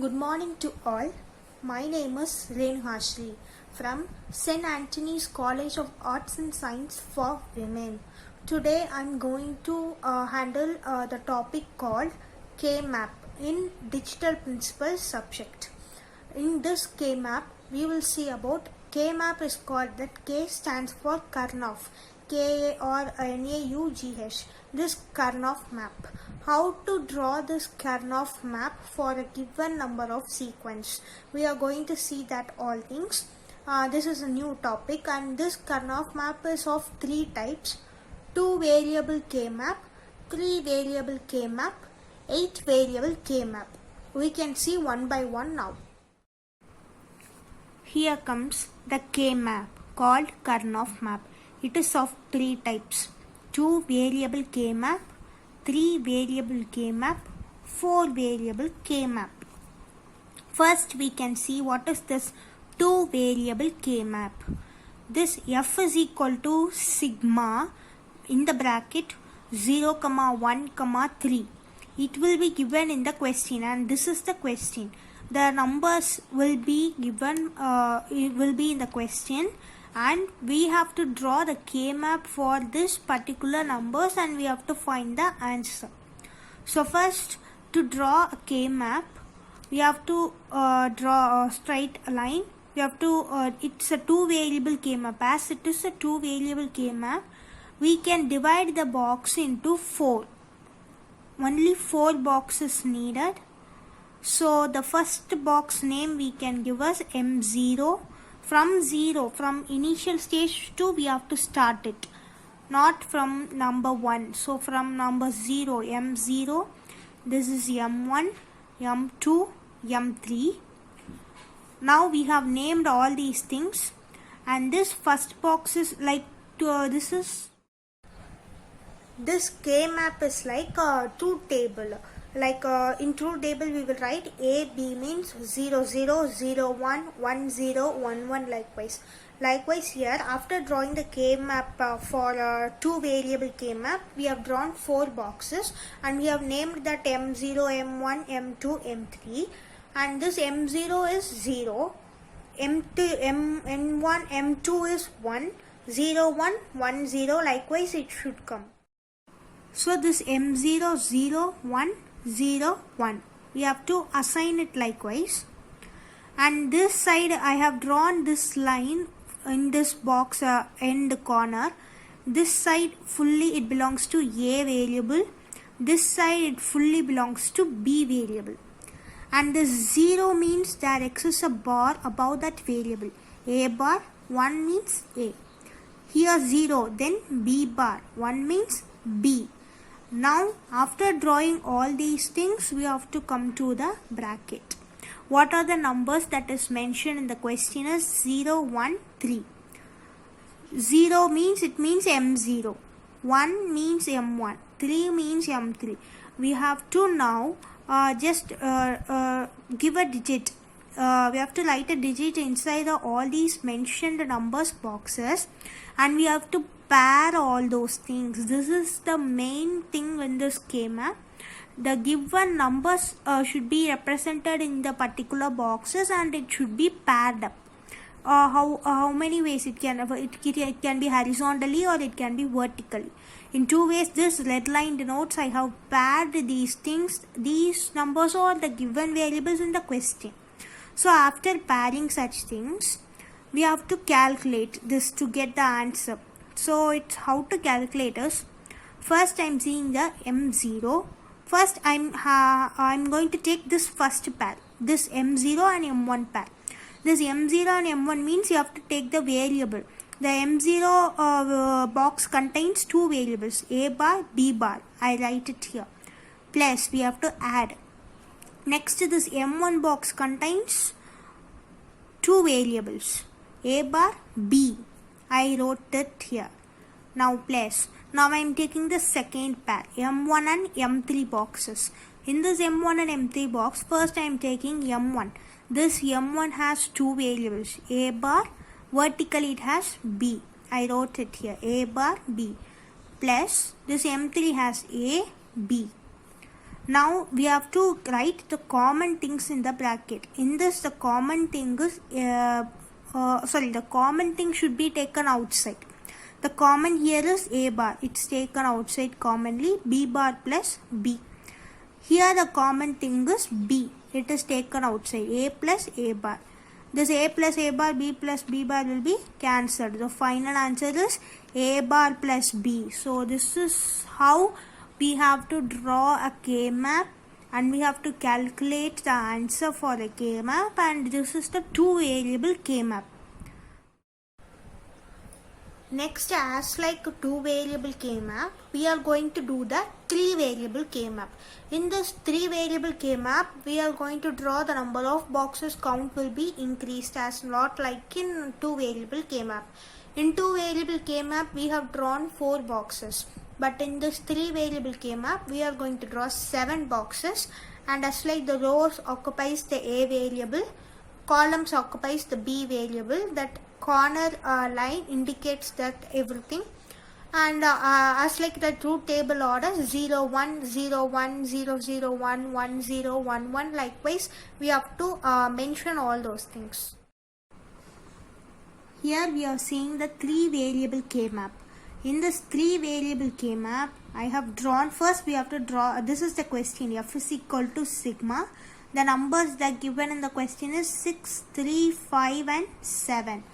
Good morning to all. My name is Renu Hashri from St. Anthony's College of Arts and Science for Women. Today I am going to handle the topic called K-Map in Digital Principles subject. In this K-Map, we will see about K-Map is called that K stands for Karnaugh. K-A-R-N-A-U-G-H. This Karnaugh map. How to draw this Karnaugh map for a given number of sequence. We are going to see that all things. This is a new topic and this Karnaugh map is of three types. 2 variable K-map, 3 variable K-map, 8 variable K-map. We can see one by one now. Here comes the K-map called Karnaugh map. It is of three types. 2 variable K-map, 3 variable K-map, 4 variable K-map. First we can see what is this 2 variable K-map. This F is equal to sigma in the bracket 0, 1, 3. It will be given in the question and this is the question. The numbers will be given, it will be in the question and we have to draw the K-map for this particular numbers and we have to find the answer. So first to draw a K-map, we have to draw a straight line. We have to, it's a 2 variable K-map. As it is a 2 variable K-map, we can divide the box into 4. Only 4 boxes needed. So the first box name we can give as M0. From initial stage 2 we have to start it, not from number 1. So from number 0, M0, this is M1, M2, M3. Now we have named all these things and this first box is like, this K-map is like a truth table. Like in truth table we will write A, B means 0, 0, 0, 1, 1, 0, 1, 1 likewise. Likewise here after drawing the K-map for 2 variable K-map, we have drawn 4 boxes and we have named that M0, M1, M2, M3 and this M0 is 0, M1, M2 is 1, 0, 1, 1, 0 likewise it should come. So this M0, 0, 1, 0, 1. We have to assign it likewise. And this side I have drawn this line in this box end corner. This side fully it belongs to A variable. This side it fully belongs to B variable. And this 0 means there exists a bar above that variable. A bar, 1 means A. Here 0, then B bar, 1 means B. Now after drawing all these things we have to come to the bracket. What are the numbers that is mentioned in the question is 0, 1, 3. 0 means it means M0. 1 means M1. 3 means M3. We have to now just give a digit. We have to write a digit inside all these mentioned numbers boxes and we have to pair all those things. This is the main thing in this K-map. The given numbers should be represented in the particular boxes and it should be paired up. How many ways it can be horizontally or it can be vertically. In 2 ways this red line denotes I have paired these things. These numbers are the given variables in the question. So after pairing such things, we have to calculate this to get the answer. So it's how to calculate is, first I am seeing the M0. First I'm going to take this first pair, this M0 and M1 pair. This M0 and M1 means you have to take the variable. The M0 box contains 2 variables, A bar, B bar. I write it here. Plus we have to add. Next this M1 box contains 2 variables, A bar, B. I wrote it here. Now plus. Now I am taking the second pair, M1 and M3 boxes. In this M1 and M3 box, first I am taking M1. This M1 has 2 variables, A bar, vertically it has B. I wrote it here, A bar, B. Plus this M3 has A, B. Now we have to write the common things in the bracket. In this, the common thing is the common thing should be taken outside. The common here is a bar. It's taken outside commonly. B bar plus B. Here the common thing is B. It is taken outside. A plus A bar. This A plus A bar, B plus B bar will be cancelled. The final answer is A bar plus B. So this is how we have to draw a K-map, and we have to calculate the answer for the K-map, and this is the two variable K-map. Next, as like a two variable K-map, we are going to do the three variable K-map. In this three variable K-map, we are going to draw the number of boxes count will be increased, as not like in two variable K-map. In two variable K-map, we have drawn 4 boxes. But in this three variable K-map, we are going to draw 7 boxes, and as like the rows occupies the A variable, columns occupies the B variable, that corner line indicates that everything, and as like the truth table order 0 1 0 1 0 0 1 1 0 1 1, likewise we have to mention all those things. Here we are seeing the three variable K-map. In this three variable K-map, I have drawn, first we have to draw, this is the question, f is equal to sigma. The numbers that given in the question is 6, 3, 5 and 7.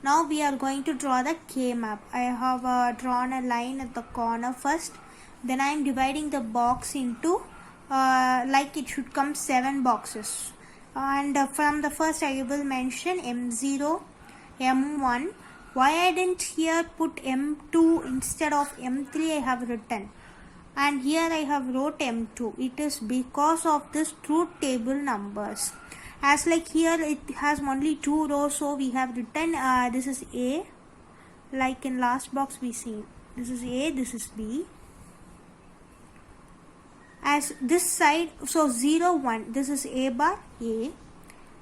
Now we are going to draw the K-map. I have drawn a line at the corner first. Then I am dividing the box into like it should come 7 boxes. And from the first I will mention M0, M1. Why I didn't here put M2 instead of M3 I have written. And here I have wrote M2. It is because of this truth table numbers. As like here it has only 2 rows, so we have written this is A, like in last box we see this is A, this is B. As this side, so 0 1, this is A bar A,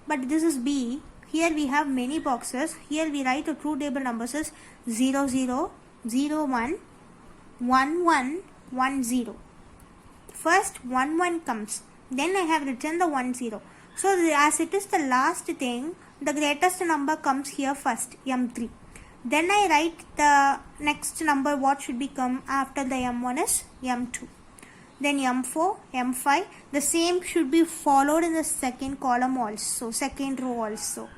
but this is B. Here we have many boxes. Here we write the truth table numbers as 0 0 0 1 1 1 1 0. First 1 1 comes, then I have written the 1 0. So as it is the last thing, the greatest number comes here first, M3. Then I write the next number, what should become after the M1 is M2. Then M4, M5, the same should be followed in the second column also, second row also.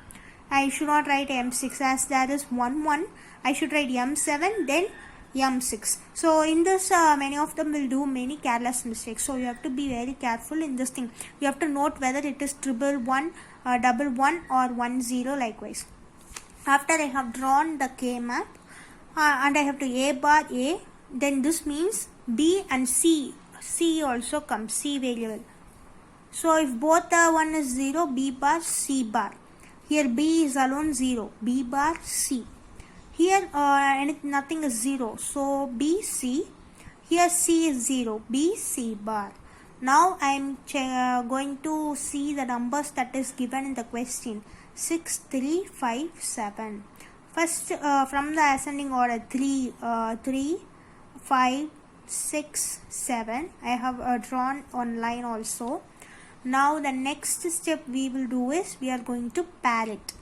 I should not write M6 as there is 1 1. I should write M7, then M6. So in this many of them will do many careless mistakes, so you have to be very careful in this thing. You have to note whether it is 111, 11 or 10 likewise. After I have drawn the K-map and I have to A bar A, then this means B and C also comes, C variable. So if both one is 0, B bar C bar. Here B is alone 0, B bar C. Here nothing is 0, so B C. Here C is 0, B C bar. Now I am going to see the numbers that is given in the question. 6, 3, 5, 7. First from the ascending order 3, 5, 6, 7. I have drawn on line also. Now the next step we will do is we are going to pair it.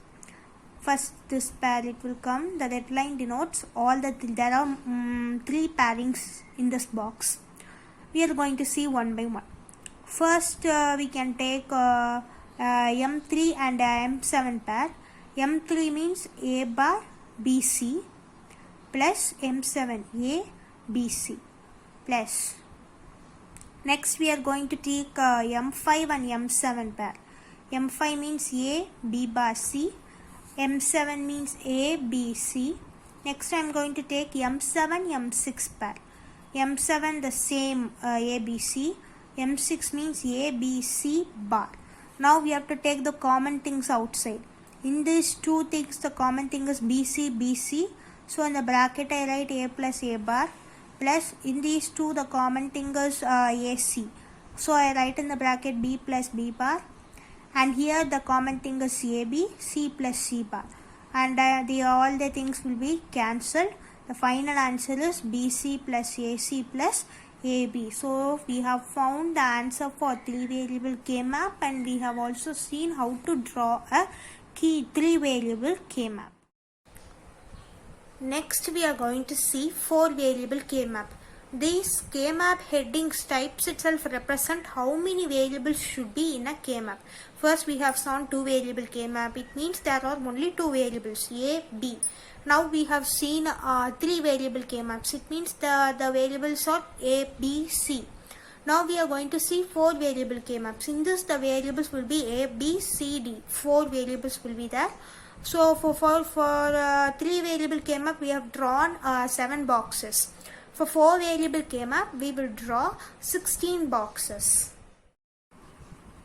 First this pair it will come. The red line denotes all the there are 3 pairings in this box. We are going to see one by one. First we can take M3 and M7 pair. M3 means A bar BC plus M7 A BC plus. Next we are going to take M5 and M7 pair. M5 means A B bar C. M7 means A, B, C. Next I am going to take M7, M6 pair. M7 the same A, B, C. M6 means A, B, C bar. Now we have to take the common things outside. In these two things the common thing is BC, BC. So in the bracket I write A plus A bar. Plus in these two the common thing is AC. So I write in the bracket B plus B bar. And here the common thing is AB, C plus C bar. And all the things will be cancelled. The final answer is BC plus AC plus AB. So we have found the answer for 3 variable K-map, and we have also seen how to draw a 3 variable K-map. Next we are going to see 4 variable K-map. These K-map headings types itself represent how many variables should be in a K-map. First we have shown 2 variable K-map. It means there are only 2 variables A, B. Now we have seen 3 variable K-maps. It means the variables are A, B, C. Now we are going to see 4 variable K-maps. In this the variables will be A, B, C, D. 4 variables will be there. So for 3 variable K-map we have drawn 7 boxes. For 4 variable K-map we will draw 16 boxes.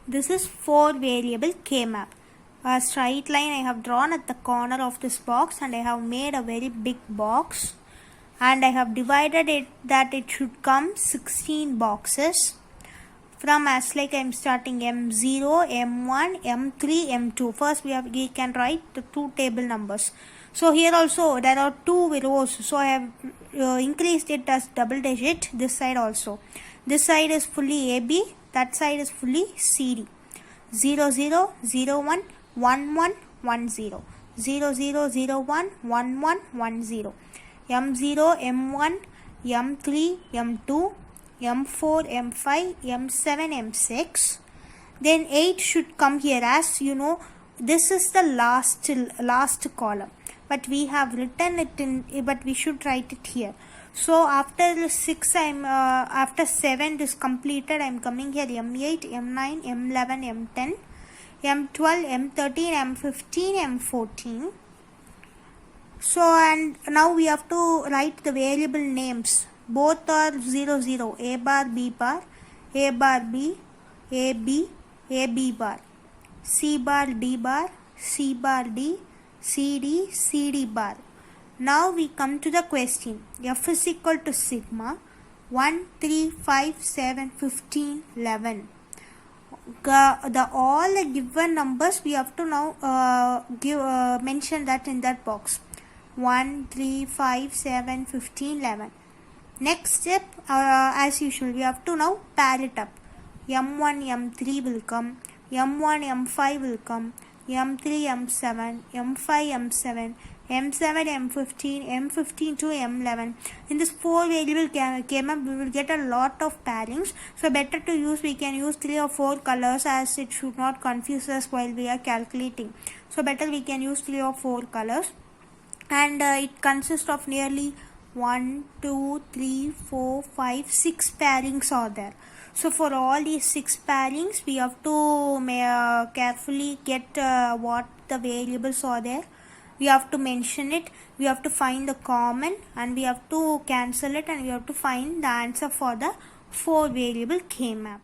This is 4 variable K-map. A straight line I have drawn at the corner of this box, and I have made a very big box, and I have divided it that it should come 16 boxes. From as like I am starting M0, M1, M3, M2. First we can write the 2 table numbers. So here also there are 2 rows. So I have increased it as double digit. This side also. This side is fully AB. That side is fully CD. 0, 0, 0, 1, 1, 1, 1, 0. 0, 0, 0, 1, 1, 1, 1, 0. M0, M1, M3, M2. M4, M5, M7, M6. Then 8 should come here. As you know, this is the last column. But we have written it in, but we should write it here. So after 6, after 7 is completed, I am coming here M8, M9, M11, M10, M12, M13, M15, M14. So and now we have to write the variable names. Both are 0, 0. A bar, B bar, A bar, B, A, B, A, B bar, C bar, D bar, C bar, D, C, D, C, D bar. Now we come to the question. F is equal to sigma 1, 3, 5, 7, 15, 11. All the given numbers we have to now mention that in that box. 1, 3, 5, 7, 15, 11. Next step, as usual, we have to now pair it up. M1, M3 will come, M1, M5 will come, M3, M7, M5, M7, M7, M15, M15 to M11. In this 4 variable K-map, we will get a lot of pairings. So better to use, we can use 3 or 4 colors, as it should not confuse us while we are calculating. So better we can use 3 or 4 colors. And it consists of nearly 1, 2, 3, 4, 5, 6 pairings are there. So for all these 6 pairings, we have to carefully get what the variables are there. We have to mention it, we have to find the common, and we have to cancel it, and we have to find the answer for the 4 variable K-map.